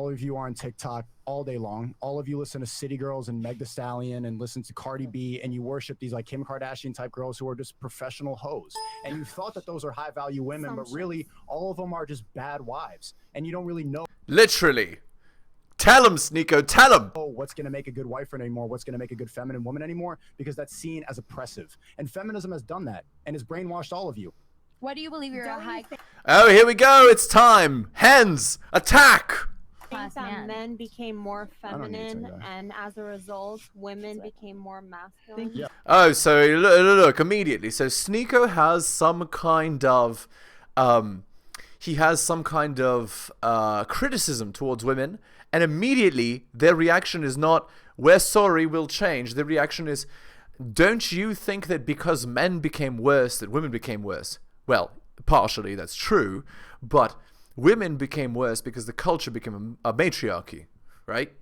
all of you are on TikTok all day long. All of you listen to City Girls and Meg Thee Stallion and listen to Cardi B, and you worship these like Kim Kardashian type girls who are just professional hoes. And you thought that those are high value women, but really all of them are just bad wives. And you don't really know. Literally. Tell him, Sneako, tell him. What's going to make a good wife anymore? What's going to make a good feminine woman anymore? Because that's seen as oppressive. And feminism has done that and has brainwashed all of you. What do you believe you're a high? Oh, here we go. It's time. Hens, attack. I think that men became more feminine, and as a result, women became more masculine. Yeah. Oh, so look immediately. So Sneako has some kind of, he has some kind of criticism towards women, and immediately their reaction is not, "We're sorry, we'll change." The reaction is, "Don't you think that because men became worse, that women became worse?" Well, partially that's true, but women became worse because the culture became a matriarchy, right?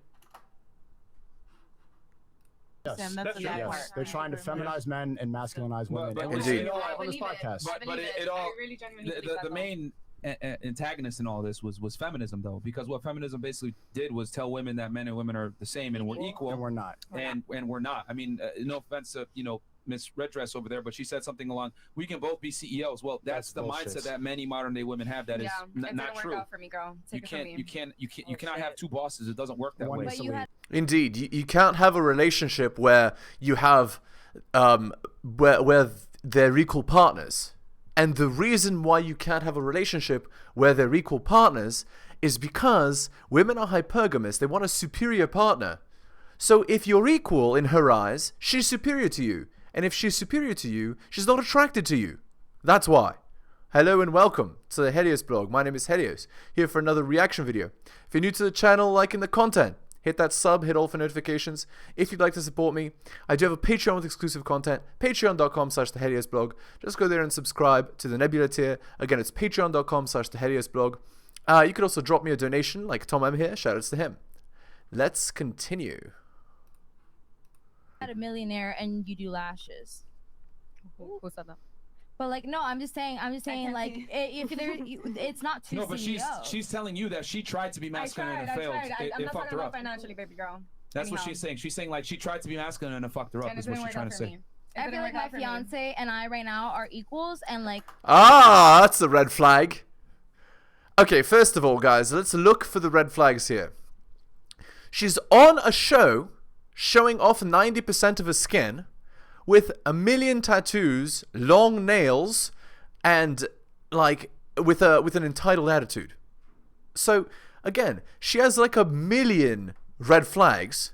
Yes. Yes. They're trying to feminize men and masculinize women. But Indeed. on this podcast. But it all, the main antagonist in all this was feminism, though, because what feminism basically did was tell women that men and women are the same and we're equal, and we're not. And we're not. I mean, no offense to Miss Red Dress over there, but she said something along, "We can both be CEOs." Well, that's the mindset that many modern day women have. That is not true. Work out for me, girl. You cannot have two bosses. It doesn't work that way. Indeed, you can't have a relationship where you have where they're equal partners. And the reason why you can't have a relationship where they're equal partners is because women are hypergamous. They want a superior partner. So if you're equal in her eyes, she's superior to you. And if she's superior to you, she's not attracted to you. That's why. Hello and welcome to the Helios blog. My name is Helios, here for another reaction video. If you're new to the channel, liking the content, hit that sub, hit all for notifications. If you'd like to support me, I do have a Patreon with exclusive content, patreon.com/theheliosblog. Just go there and subscribe to the Nebula tier. Again, it's patreon.com/theheliosblog. You could also drop me a donation like Tom M here. Shout outs to him. Let's continue. A millionaire and you do lashes. Who said that? But like, no, I'm just saying like, if there, it's not too. No, but she's telling you that she tried to be masculine and failed. I'm not talking about financially, baby girl. That's what she's saying. She's saying like she tried to be masculine and it fucked her up. Is what she's trying to say. I feel like my fiance and I right now are equals, and like. Ah, that's the red flag. Okay, first of all, guys, let's look for the red flags here. She's on a show showing off 90% of her skin with a million tattoos, long nails, and like with an entitled attitude. So again, she has like a million red flags,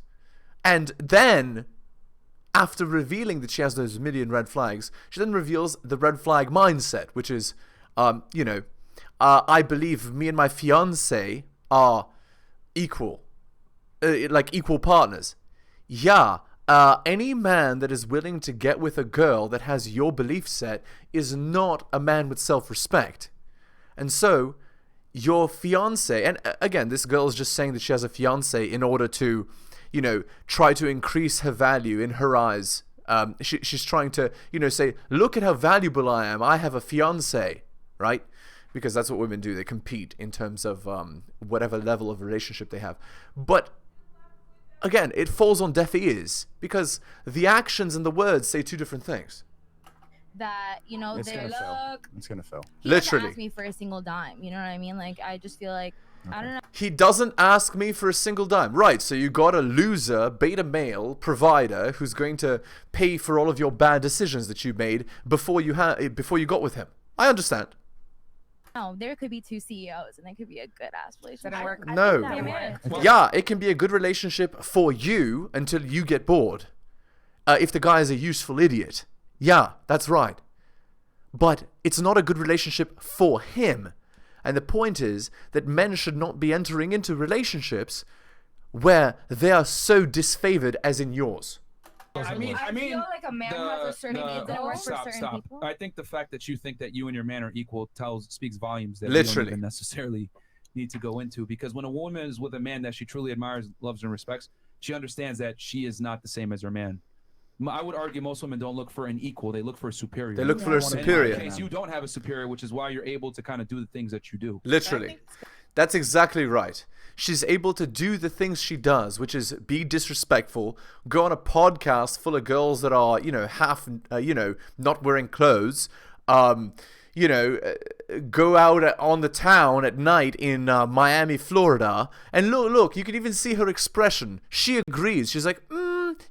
and then after revealing that she has those million red flags, she then reveals the red flag mindset, which is, I believe me and my fiance are equal, like equal partners. Yeah, any man that is willing to get with a girl that has your belief set is not a man with self-respect. And so, your fiance, and again, this girl is just saying that she has a fiance in order to, try to increase her value in her eyes. She's trying to, say, look at how valuable I am. I have a fiance, right? Because that's what women do. They compete in terms of whatever level of relationship they have. But again, it falls on deaf ears because the actions and the words say two different things. That, it's they gonna look. fail. It's gonna fail. He Literally. doesn't ask me for a single dime. You know what I mean? Like, I just feel like, I don't know. He doesn't ask me for a single dime. Right, so you got a loser, beta male provider who's going to pay for all of your bad decisions that you made before you got with him. I understand. No, there could be two CEOs, and it could be a good ass relationship. Didn't work. No. Yeah, it can be a good relationship for you until you get bored. If the guy is a useful idiot. Yeah, that's right. But it's not a good relationship for him. And the point is that men should not be entering into relationships where they are so disfavored as in yours. I mean, feel like a man has a certain needs that work for certain people. I think the fact that you think that you and your man are equal speaks volumes that Literally. we don't even necessarily need to go into. Because when a woman is with a man that she truly admires, loves, and respects, she understands that she is not the same as her man. I would argue most women don't look for an equal; they look for a superior. They look for a superior. In your case, you don't have a superior, which is why you're able to kind of do the things that you do. Literally. That's exactly right. she's able to do the things she does, which is be disrespectful, go on a podcast full of girls that are, half, not wearing clothes, go out on the town at night in Miami, Florida, and look, you can even see her expression. She agrees. She's like,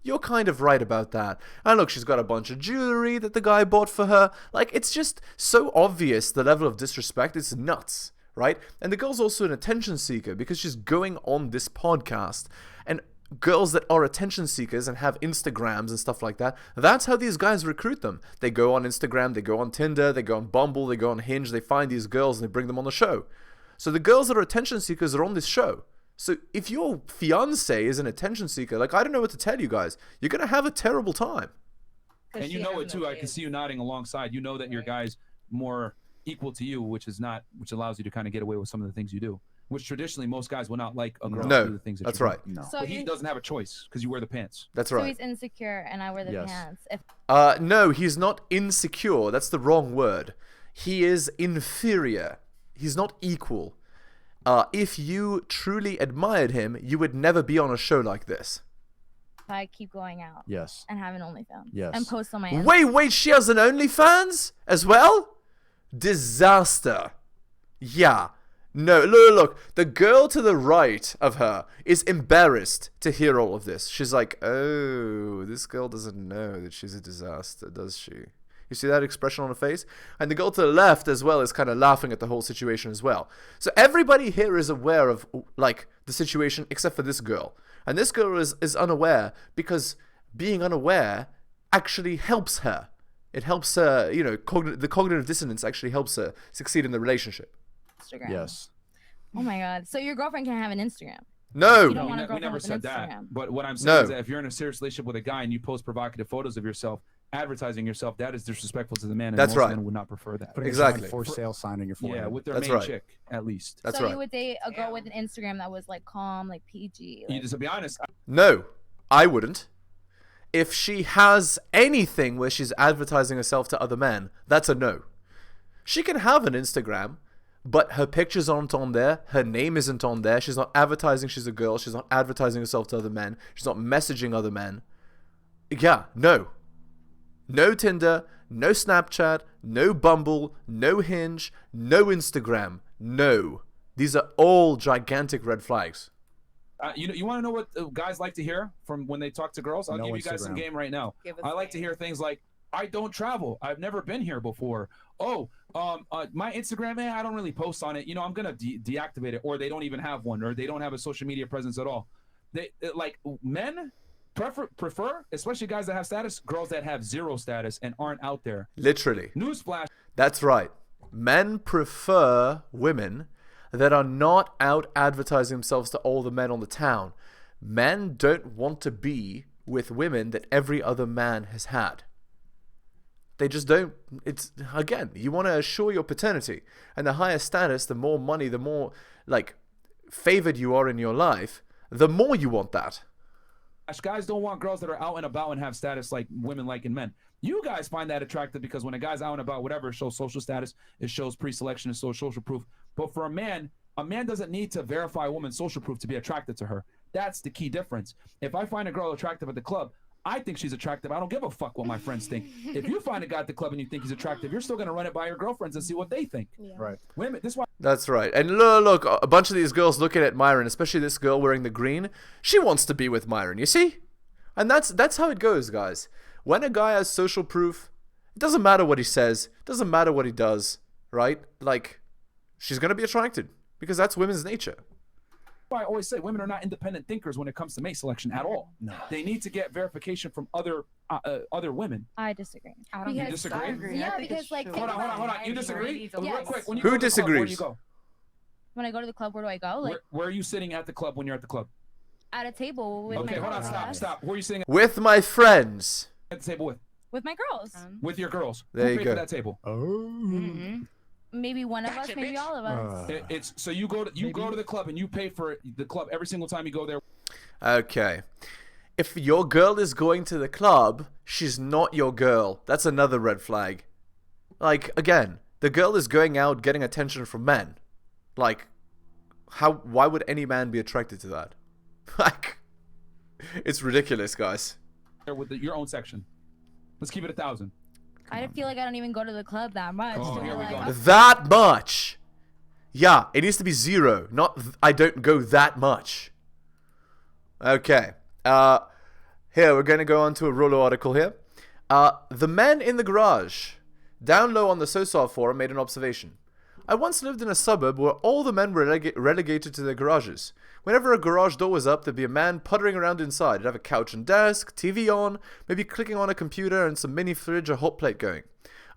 you're kind of right about that. And look, she's got a bunch of jewelry that the guy bought for her. Like, it's just so obvious, the level of disrespect. It's nuts, right? And the girl's also an attention seeker because she's going on this podcast. And girls that are attention seekers and have Instagrams and stuff like that, that's how these guys recruit them. They go on Instagram, they go on Tinder, they go on Bumble, they go on Hinge, they find these girls and they bring them on the show. So the girls that are attention seekers are on this show. So if your fiance is an attention seeker, like, I don't know what to tell you guys. You're going to have a terrible time. And you know it too. I can see you nodding alongside. You know that your guy's more equal to you, which allows you to kind of get away with some of the things you do. Which traditionally most guys will not like a girl to do the things that that's you right. do. No. So But he doesn't have a choice because you wear the pants. That's right. So he's insecure and I wear the pants. No, he's not insecure. That's the wrong word. He is inferior. He's not equal. If you truly admired him, you would never be on a show like this. I keep going out. Yes. And have an OnlyFans. Yes. And post on my Instagram. Wait, she has an OnlyFans as well? Disaster. Yeah. No, look. The girl to the right of her is embarrassed to hear all of this. She's like, oh, this girl doesn't know that she's a disaster, does she? You see that expression on her face? And the girl to the left as well is kind of laughing at the whole situation as well. So everybody here is aware of, like, the situation except for this girl. And this girl is unaware because being unaware actually helps her. It helps her, the cognitive dissonance actually helps her succeed in the relationship. Instagram. Yes. Oh my God. So your girlfriend can have an Instagram? No. You don't want a we girlfriend never with an said that. Instagram. But what I'm saying is that if you're in a serious relationship with a guy and you post provocative photos of yourself, advertising yourself, that is disrespectful to the man. And That's most right. men would not prefer that. Putting a Exactly. giant for sale sign on your forehead. Yeah, with their That's main right. chick, at least. That's so right. you would date a girl with an Instagram that was like calm, like PG. Like... You just to be honest. No, I wouldn't. If she has anything where she's advertising herself to other men, that's a no. She can have an Instagram, but her pictures aren't on there. Her name isn't on there. She's not advertising she's a girl. She's not advertising herself to other men. She's not messaging other men. Yeah, no. No Tinder, no Snapchat, no Bumble, no Hinge, no Instagram. No. These are all gigantic red flags. You want to know what guys like to hear from when they talk to girls? I'll No give you guys some Instagram. game right now. I like to hear things like, I don't travel. I've never been here before. Oh, my Instagram, man, I don't really post on it. I'm going to deactivate it. Or they don't even have one. Or they don't have a social media presence at all. Like, men prefer, especially guys that have status, girls that have zero status and aren't out there. Literally. Newsflash. That's right. Men prefer women that are not out advertising themselves to all the men on the town. Men don't want to be with women that every other man has had. They just don't. It's, again, you want to assure your paternity. And the higher status, the more money, the more, like, favored you are in your life, the more you want that. Guys don't want girls that are out and about and have status like women like in men. You guys find that attractive because when a guy's out and about, whatever, it shows social status, it shows pre-selection, it shows social proof. But for a man doesn't need to verify a woman's social proof to be attracted to her. That's the key difference. If I find a girl attractive at the club, I think she's attractive. I don't give a fuck what my friends think. If you find a guy at the club and you think he's attractive, you're still going to run it by your girlfriends and see what they think. Yeah. Right. Women, this is why. That's right. And look, a bunch of these girls looking at Myron, especially this girl wearing the green, she wants to be with Myron, you see? And that's how it goes, guys. When a guy has social proof, it doesn't matter what he says, it doesn't matter what he does, right? Like, she's going to be attracted because that's women's nature. I always say women are not independent thinkers when it comes to mate selection at all. No. They need to get verification from other women. I disagree. You disagree? Yeah, because like hold on. You disagree? Yes. Real quick. When you Who go to the club, where do disagrees? you go? When I go to the club, where do I go? Like Where are you sitting at the club when you're at the club? at a table with Okay, my hold on. girls. Stop. Where are you sitting With my friends. at the table with? With my girls. With your girls. There Who you paid go. for that table? Oh. Maybe one of us, maybe all of us. It's so you go to the club and you pay for the club every single time you go there. Okay. If your girl is going to the club, she's not your girl. That's another red flag. Like, again, the girl is going out getting attention from men. Like, Why would any man be attracted to that? Like, it's ridiculous, guys. With your own section. Let's keep it 1,000. I feel like I don't even go to the club that much. Oh, so here we like, go. That much. Yeah, it needs to be 0, not I don't go that much. Okay. Here, we're going to go on to a Rollo article here. The men in the garage. Down low on the Sosar forum made an observation. I once lived in a suburb where all the men were relegated to their garages. Whenever a garage door was up, there'd be a man puttering around inside. He'd have a couch and desk, TV on, maybe clicking on a computer and some mini fridge or hot plate going.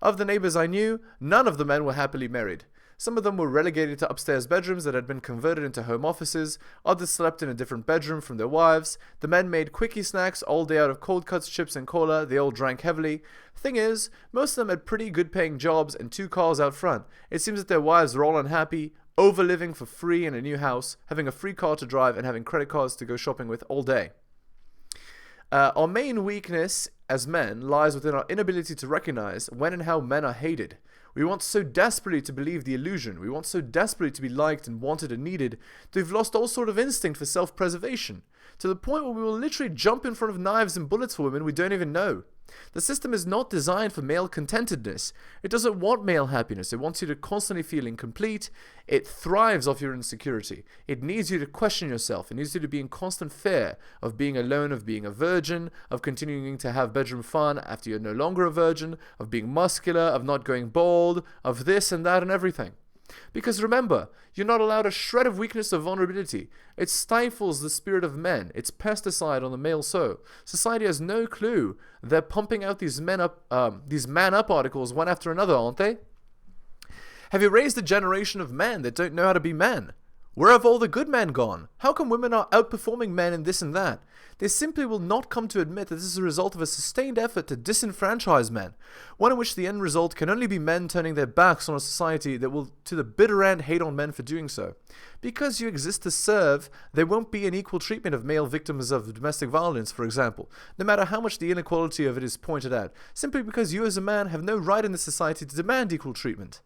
Of the neighbors I knew, none of the men were happily married. Some of them were relegated to upstairs bedrooms that had been converted into home offices. Others slept in a different bedroom from their wives. The men made quickie snacks all day out of cold cuts, chips and cola. They all drank heavily. Thing is, most of them had pretty good paying jobs and 2 cars out front. It seems that their wives were all unhappy, over-living for free in a new house, having a free car to drive and having credit cards to go shopping with all day. Our main weakness as men lies within our inability to recognize when and how men are hated. We want so desperately to believe the illusion. We want so desperately to be liked and wanted and needed that we've lost all sort of instinct for self-preservation, to the point where we will literally jump in front of knives and bullets for women we don't even know. The system is not designed for male contentedness. It doesn't want male happiness. It wants you to constantly feel incomplete. It thrives off your insecurity. It needs you to question yourself. It needs you to be in constant fear of being alone, of being a virgin, of continuing to have bedroom fun after you're no longer a virgin, of being muscular, of not going bald, of this and that and everything. Because remember, you're not allowed a shred of weakness or vulnerability. It stifles the spirit of men. It's pesticide on the male soul. Society has no clue. They're pumping out these man up articles one after another, aren't they? Have you raised a generation of men that don't know how to be men? Where have all the good men gone? How come women are outperforming men in this and that? They simply will not come to admit that this is a result of a sustained effort to disenfranchise men, one in which the end result can only be men turning their backs on a society that will to the bitter end hate on men for doing so. Because you exist to serve, there won't be an equal treatment of male victims of domestic violence, for example, no matter how much the inequality of it is pointed out, simply because you as a man have no right in this society to demand equal treatment.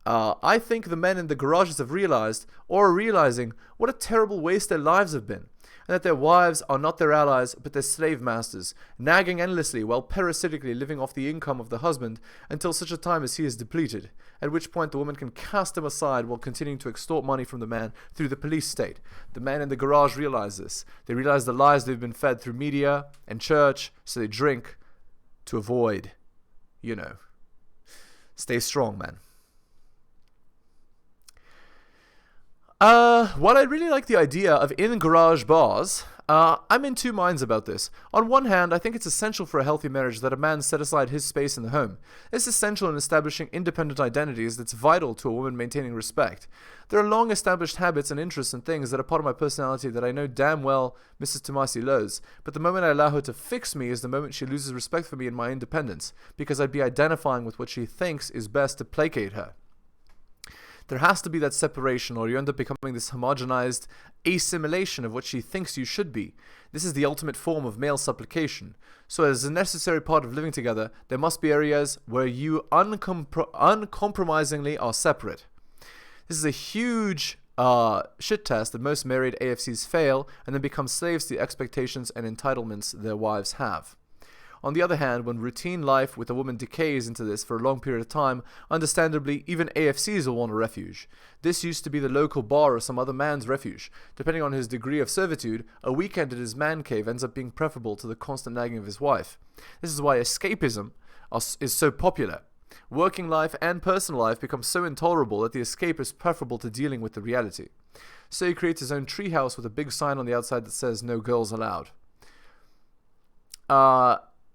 I think the men in the garages have realized, or are realizing, what a terrible waste their lives have been, and that their wives are not their allies, but their slave masters, nagging endlessly while parasitically living off the income of the husband until such a time as he is depleted, at which point the woman can cast him aside while continuing to extort money from the man through the police state. The men in the garage realize this. They realize the lies they've been fed through media and church, so they drink to avoid, stay strong, man. While I really like the idea of in-garage bars, I'm in 2 minds about this. On one hand, I think it's essential for a healthy marriage that a man set aside his space in the home. It's essential in establishing independent identities that's vital to a woman maintaining respect. There are long-established habits and interests and things that are part of my personality that I know damn well Mrs. Tomasi loathes, but the moment I allow her to fix me is the moment she loses respect for me and my independence, because I'd be identifying with what she thinks is best to placate her. There has to be that separation, or you end up becoming this homogenized assimilation of what she thinks you should be. This is the ultimate form of male supplication. So as a necessary part of living together, there must be areas where you uncompromisingly are separate. This is a huge shit test that most married AFCs fail and then become slaves to the expectations and entitlements their wives have. On the other hand, when routine life with a woman decays into this for a long period of time, understandably, even AFCs will want a refuge. This used to be the local bar or some other man's refuge. Depending on his degree of servitude, a weekend at his man cave ends up being preferable to the constant nagging of his wife. This is why escapism is so popular. Working life and personal life become so intolerable that the escape is preferable to dealing with the reality. So he creates his own treehouse with a big sign on the outside that says, "No girls allowed."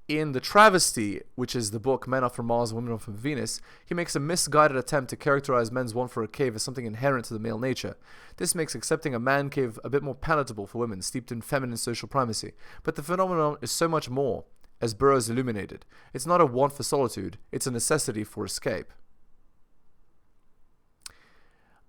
In The Travesty, which is the book Men Are From Mars, Women Are From Venus, he makes a misguided attempt to characterize men's want for a cave as something inherent to the male nature. This makes accepting a man cave a bit more palatable for women, steeped in feminine social primacy. But the phenomenon is so much more, as Burroughs illuminated. It's not a want for solitude, it's a necessity for escape.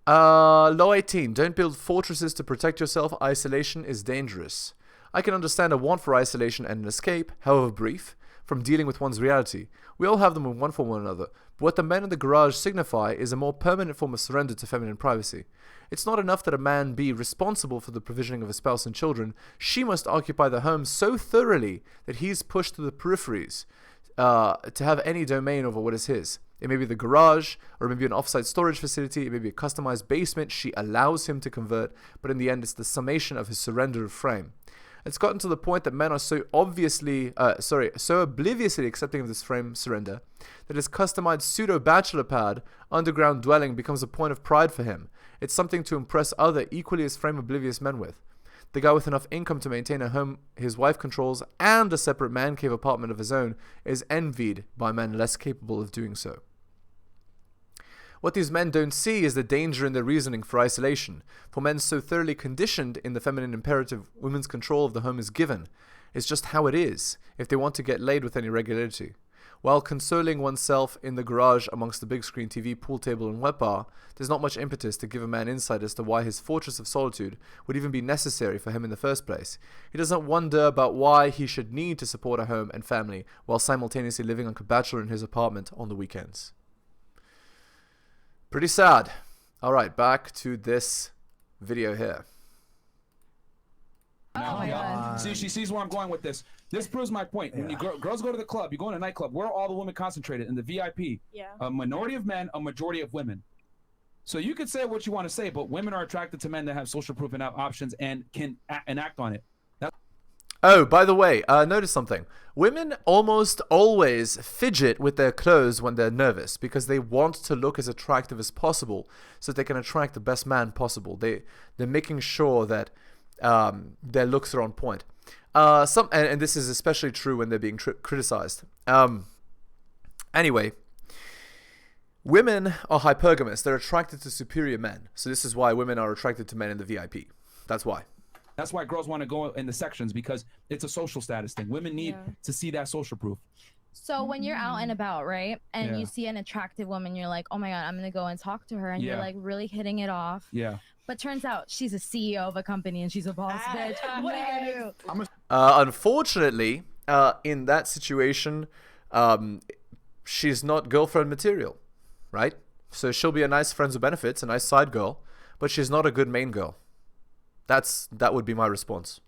Law 18, don't build fortresses to protect yourself. Isolation is dangerous. I can understand a want for isolation and an escape, however brief. from dealing with one's reality. We all have them in one form or another, but what the men in the garage signify is a more permanent form of surrender to feminine privacy. It's not enough that a man be responsible for the provisioning of a spouse and children. She must occupy the home so thoroughly that he's pushed to the peripheries to have any domain over what is his. It may be the garage, or it may be an off-site storage facility, it may be a customized basement she allows him to convert, but in the end it's the summation of his surrender of frame. It's gotten to the point that men are so obliviously accepting of this frame surrender that his customized pseudo-bachelor pad underground dwelling becomes a point of pride for him. It's something to impress other equally as frame-oblivious men with. The guy with enough income to maintain a home his wife controls and a separate man cave apartment of his own is envied by men less capable of doing so. What these men don't see is the danger in their reasoning for isolation. For men so thoroughly conditioned in the feminine imperative, women's control of the home is given. It's just how it is, if they want to get laid with any regularity. While consoling oneself in the garage amongst the big screen TV, pool table and wet bar, there's not much impetus to give a man insight as to why his fortress of solitude would even be necessary for him in the first place. He doesn't wonder about why he should need to support a home and family while simultaneously living like a bachelor in his apartment on the weekends. Pretty sad. Alright, back to this video here. Oh my God. See, she sees where I'm going with this. This proves my point. When you girls go to the club, you go in a nightclub, where are all the women concentrated? In the VIP. Yeah. A minority of men, a majority of women. So you could say what you want to say, but women are attracted to men that have social proof and have options and can act on it. Oh, by the way, notice something. Women almost always fidget with their clothes when they're nervous because they want to look as attractive as possible so they can attract the best man possible. They're making sure that their looks are on point. And this is especially true when they're being criticized. Anyway, women are hypergamous. They're attracted to superior men. So this is why women are attracted to men in the VIP. That's why. That's why girls want to go in the sections, because it's a social status thing. Women need to see that social proof. So when you're out and about, right, and you see an attractive woman, you're like, oh my God, I'm going to go and talk to her. And you're like really hitting it off. Yeah. But turns out she's a CEO of a company and she's a boss bitch. What are you going to do? Unfortunately, in that situation, she's not girlfriend material, right? So she'll be a nice friends with benefits, a nice side girl, but she's not a good main girl. That would be my response.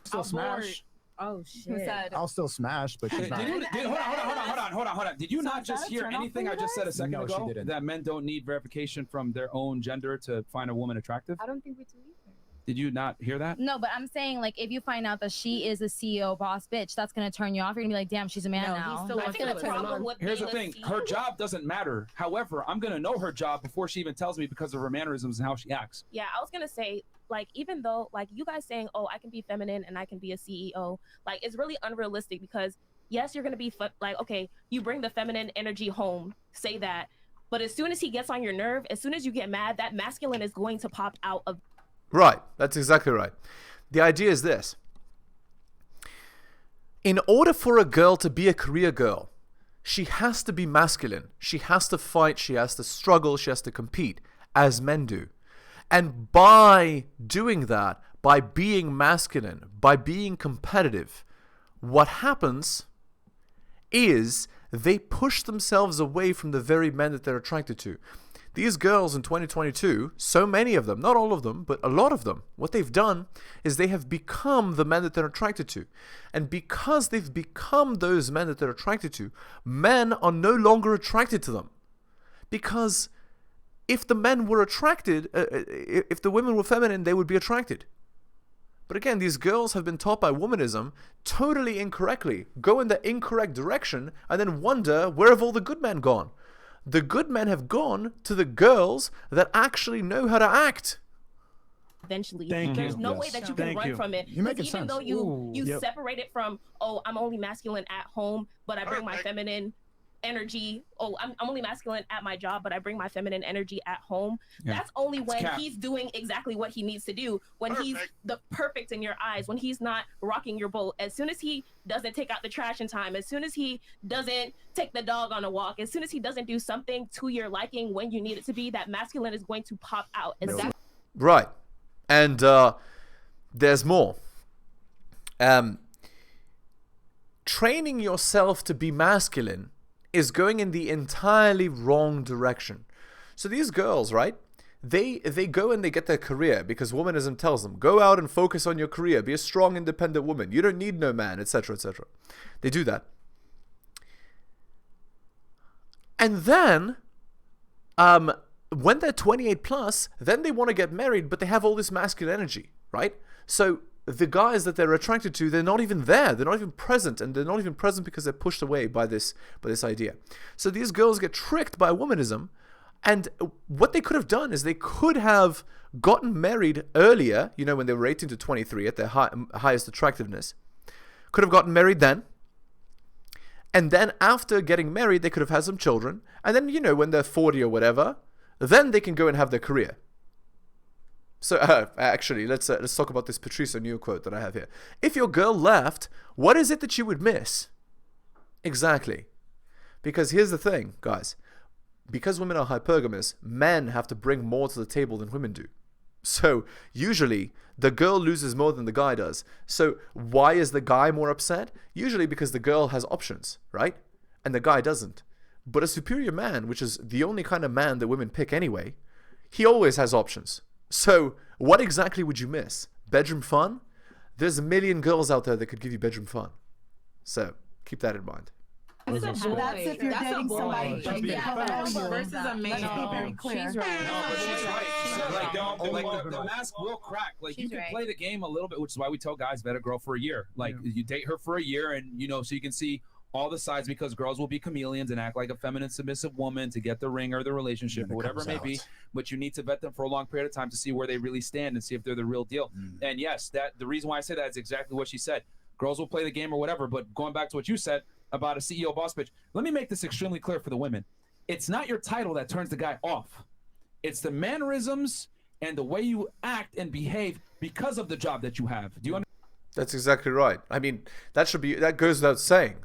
Still smash. Oh shit. I'll still smash, but she's not. Hold on. Did you not just hear anything I just said a second ago? She didn't. That men don't need verification from their own gender to find a woman attractive? I don't think we do either. Did you not hear that? No, but I'm saying, like, if you find out that she is a CEO boss bitch, that's going to turn you off. You're going to be like, damn, she's a man now. I think the problem with Here's the thing. Her job doesn't matter. However, I'm going to know her job before she even tells me because of her mannerisms and how she acts. Yeah, I was going to say, like, even though, like, you guys saying, oh, I can be feminine and I can be a CEO, like, it's really unrealistic because, yes, you're going to be, like, okay, you bring the feminine energy home, say that, but as soon as he gets on your nerve, as soon as you get mad, that masculine is going to pop out of... Right, that's exactly right. The idea is this. In order for a girl to be a career girl, she has to be masculine. She has to fight, she has to struggle, she has to compete, as men do. And by doing that, by being masculine, by being competitive, what happens is they push themselves away from the very men that they're attracted to. These girls in 2022, so many of them, not all of them, but a lot of them, what they've done is they have become the men that they're attracted to. And because they've become those men that they're attracted to, men are no longer attracted to them. Because if the men were attracted, if the women were feminine, they would be attracted. But again, these girls have been taught by womanism totally incorrectly, go in the incorrect direction, and then wonder, where have all the good men gone? The good men have gone to the girls that actually know how to act. Eventually, Thank there's you. no way that you can run from it. You're making even sense. though you separate it from, oh, I'm only masculine at home, but I bring my feminine energy. Oh, I'm only masculine at my job, but I bring my feminine energy at home. That's only when he's doing exactly what he needs to do, when he's the perfect in your eyes, when he's not rocking your boat. As soon as he doesn't take out the trash in time, as soon as he doesn't take the dog on a walk, as soon as he doesn't do something to your liking when you need it to be, that masculine is going to pop out. Right. And there's more. training yourself to be masculine is going in the entirely wrong direction. So these girls, right? They go and they get their career because womanism tells them, go out and focus on your career, be a strong, independent woman. You don't need no man, etc., etc. They do that. And then, when they're 28 plus, then they want to get married, but they have all this masculine energy, right? So the guys that they're attracted to, they're not even there. They're not even present, and they're not even present because they're pushed away by this idea. So these girls get tricked by womanism, and what they could have done is they could have gotten married earlier, you know, when they were 18 to 23 at their highest attractiveness. Could have gotten married then. And then after getting married, they could have had some children. And then, you know, when they're 40 or whatever, then they can go and have their career. So actually, let's talk about this Patrice O'Neill quote that I have here. If your girl left, what is it that you would miss? Exactly. Because here's the thing, guys. Because women are hypergamous, men have to bring more to the table than women do. So usually the girl loses more than the guy does. So why is the guy more upset? Usually because the girl has options, right? And the guy doesn't. But a superior man, which is the only kind of man that women pick anyway, he always has options. So what exactly would you miss? Bedroom fun? There's a million girls out there that could give you bedroom fun. So keep that in mind. That's if you're dating somebody versus a man. Let's be very clear. She's right. No, but she's right. The mask will crack. Like, you can play the game a little bit, which is why we tell guys vet a girl for a year. Like, you date her for a year, and you know, so you can see all the sides, because girls will be chameleons and act like a feminine, submissive woman to get the ring or the relationship or whatever it may be. But you need to vet them for a long period of time to see where they really stand and see if they're the real deal. And yes, the reason why I say that is exactly what she said. Girls will play the game or whatever. But going back to what you said about a CEO boss bitch, let me make this extremely clear for the women. It's not your title that turns the guy off. It's the mannerisms and the way you act and behave because of the job that you have. Do you understand? That's exactly right. I mean, that goes without saying.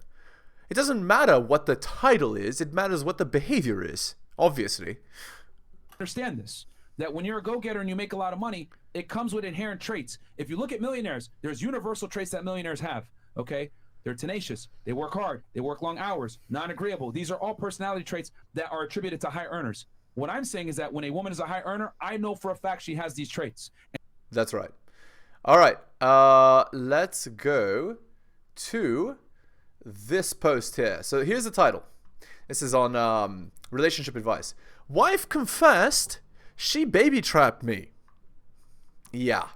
It doesn't matter what the title is, it matters what the behavior is, obviously. Understand this, that when you're a go-getter and you make a lot of money, it comes with inherent traits. If you look at millionaires, there's universal traits that millionaires have, okay? They're tenacious, they work hard, they work long hours, non-agreeable. These are all personality traits that are attributed to high earners. What I'm saying is that when a woman is a high earner, I know for a fact she has these traits. That's right. All right, let's go to this post here. So here's the title. This is on relationship advice. Wife confessed she baby trapped me. Yeah.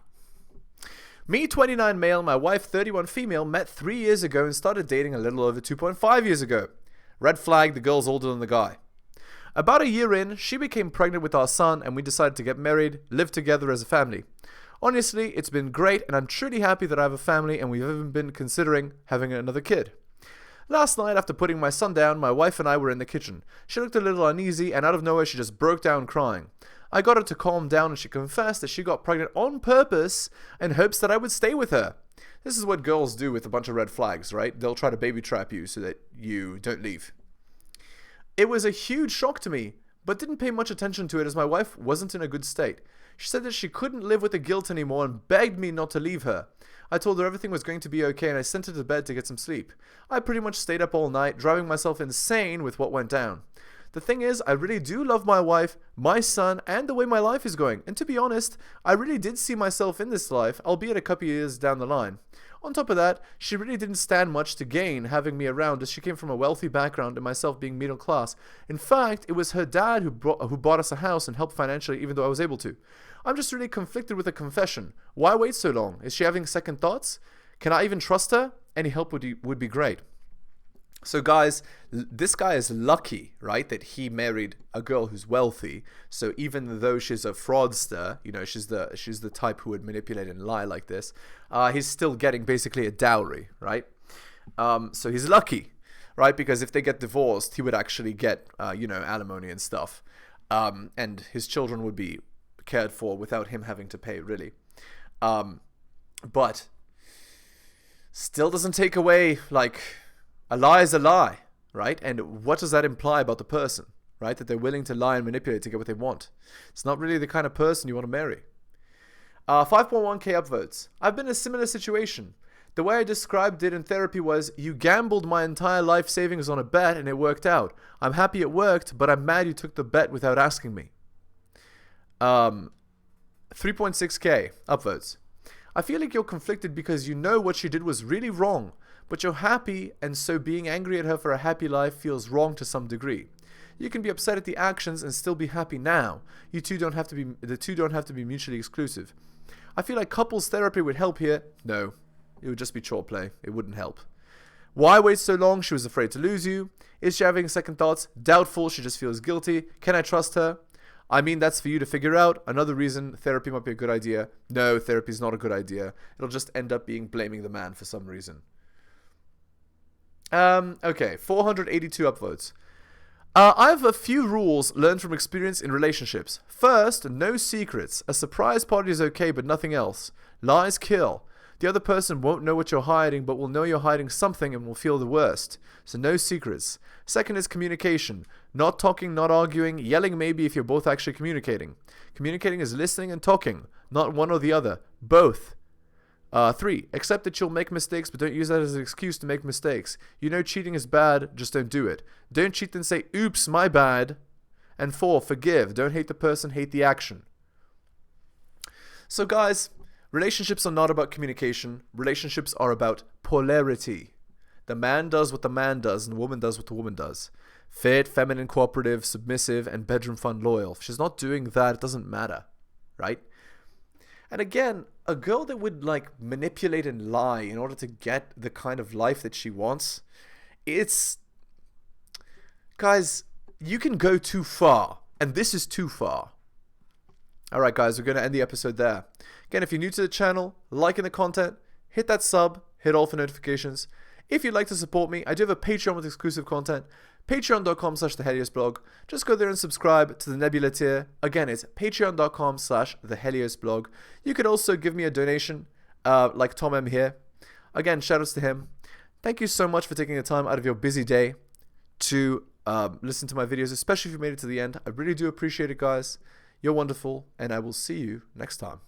Me, 29 male, my wife, 31 female, met 3 years ago and started dating a little over 2.5 years ago. Red flag, the girl's older than the guy. About a year in, she became pregnant with our son and we decided to get married, live together as a family. Honestly, it's been great and I'm truly happy that I have a family and we've even been considering having another kid. Last night, after putting my son down, my wife and I were in the kitchen. She looked a little uneasy and out of nowhere she just broke down crying. I got her to calm down and she confessed that she got pregnant on purpose in hopes that I would stay with her. This is what girls do with a bunch of red flags, right? They'll try to baby trap you so that you don't leave. It was a huge shock to me, but didn't pay much attention to it as my wife wasn't in a good state. She said that she couldn't live with the guilt anymore and begged me not to leave her. I told her everything was going to be okay and I sent her to bed to get some sleep. I pretty much stayed up all night, driving myself insane with what went down. The thing is, I really do love my wife, my son, and the way my life is going. And to be honest, I really did see myself in this life, albeit a couple years down the line. On top of that, she really didn't stand much to gain having me around as she came from a wealthy background and myself being middle class. In fact, it was her dad who bought us a house and helped financially even though I was able to. I'm just really conflicted with a confession. Why wait so long? Is she having second thoughts? Can I even trust her? Any help would be great. So guys, this guy is lucky, right, that he married a girl who's wealthy. So even though she's a fraudster, you know, she's the type who would manipulate and lie like this, he's still getting basically a dowry, right? So he's lucky, right? Because if they get divorced, he would actually get, you know, alimony and stuff. And his children would be cared for without him having to pay, really. But still doesn't take away, like, a lie is a lie, right? And what does that imply about the person, right? That they're willing to lie and manipulate to get what they want. It's not really the kind of person you want to marry. 5.1k upvotes. I've been in a similar situation. The way I described it in therapy was, you gambled my entire life savings on a bet and it worked out. I'm happy it worked, but I'm mad you took the bet without asking me. 3.6k upvotes. I feel like you're conflicted because you know what she did was really wrong, but you're happy, and so being angry at her for a happy life feels wrong to some degree. You can be upset at the actions and still be happy now. The two don't have to be mutually exclusive. I feel like couples therapy would help here. No, it would just be chore play. It wouldn't help. Why wait so long? She was afraid to lose you. Is she having second thoughts? Doubtful. She just feels guilty. Can I trust her? I mean, that's for you to figure out. Another reason therapy might be a good idea. No, therapy is not a good idea. It'll just end up being blaming the man for some reason. Okay, 482 upvotes. I have a few rules learned from experience in relationships. First, no secrets. A surprise party is okay, but nothing else. Lies kill. The other person won't know what you're hiding, but will know you're hiding something and will feel the worst. So no secrets. Second is communication. Not talking, not arguing, yelling maybe if you're both actually communicating. Communicating is listening and talking, not one or the other. Both. 3. Accept that you'll make mistakes, but don't use that as an excuse to make mistakes. You know cheating is bad, just don't do it. Don't cheat and say, oops, my bad. And 4. Forgive. Don't hate the person, hate the action. So guys, relationships are not about communication. Relationships are about polarity. The man does what the man does, and the woman does what the woman does. Fit, feminine, cooperative, submissive, and bedroom fun loyal. If she's not doing that, it doesn't matter, right? And again, a girl that would like manipulate and lie in order to get the kind of life that she wants, it's... Guys, you can go too far, and this is too far. Alright guys, we're going to end the episode there. Again, if you're new to the channel, liking the content, hit that sub, hit all for notifications. If you'd like to support me, I do have a Patreon with exclusive content. Patreon.com/theheliosblog. Just go there and subscribe to the Nebula tier. Again, it's patreon.com/theheliosblog. You could also give me a donation, like Tom M here. Again, shoutouts to him. Thank you so much for taking the time out of your busy day to listen to my videos, especially if you made it to the end. I really do appreciate it, guys. You're wonderful, and I will see you next time.